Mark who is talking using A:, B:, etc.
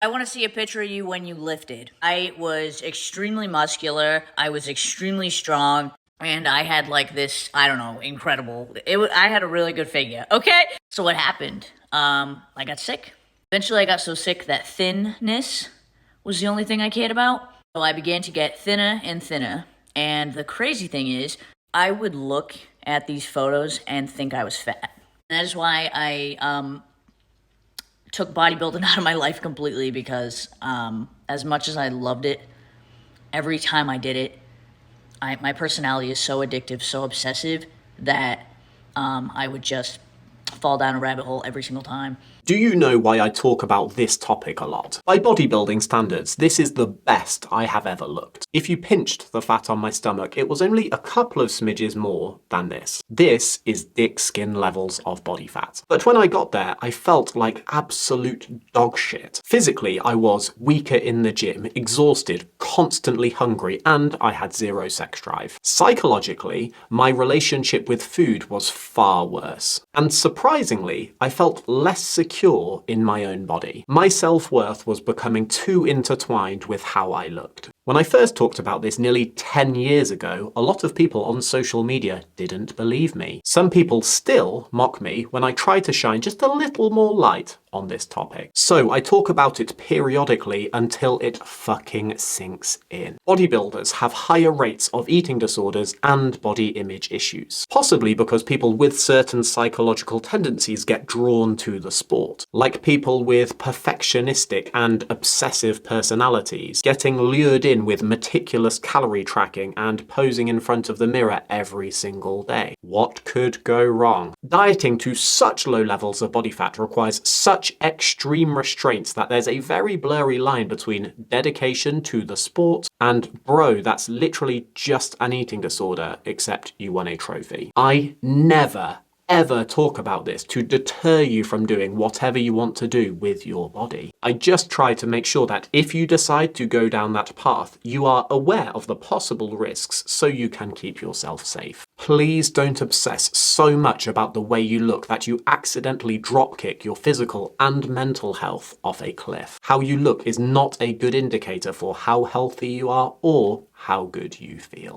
A: I want to see a picture of you when you lifted. I was extremely muscular. I was extremely strong. And I had like this, I don't know, incredible. I had a really good figure. Okay. So what happened? I got sick. Eventually I got so sick that thinness was the only thing I cared about. So I began to get thinner and thinner. And the crazy thing is, I would look at these photos and think I was fat. And that is why I took bodybuilding out of my life completely because as much as I loved it, every time I did it, my personality is so addictive, so obsessive that I would just fall down a rabbit hole every single time.
B: Do you know why I talk about this topic a lot? By bodybuilding standards, this is the best I have ever looked. If you pinched the fat on my stomach, it was only a couple of smidges more than this. This is dick skin levels of body fat. But when I got there, I felt like absolute dog shit. Physically, I was weaker in the gym, exhausted, constantly hungry, and I had zero sex drive. Psychologically, my relationship with food was far worse. And surprisingly, I felt less secure in my own body. My self-worth was becoming too intertwined with how I looked. When I first talked about this nearly 10 years ago, a lot of people on social media didn't believe me. Some people still mock me when I try to shine just a little more light on this topic. So I talk about it periodically until it fucking sinks in. Bodybuilders have higher rates of eating disorders and body image issues. Possibly because people with certain psychological tendencies get drawn to the sport. Like people with perfectionistic and obsessive personalities, getting lured in with meticulous calorie tracking and posing in front of the mirror every single day. What could go wrong? Dieting to such low levels of body fat requires such extreme restraints that there's a very blurry line between dedication to the sport and bro, that's literally just an eating disorder, except you won a trophy. I never ever talk about this to deter you from doing whatever you want to do with your body. I just try to make sure that if you decide to go down that path, you are aware of the possible risks so you can keep yourself safe. Please don't obsess so much about the way you look that you accidentally dropkick your physical and mental health off a cliff. How you look is not a good indicator for how healthy you are or how good you feel.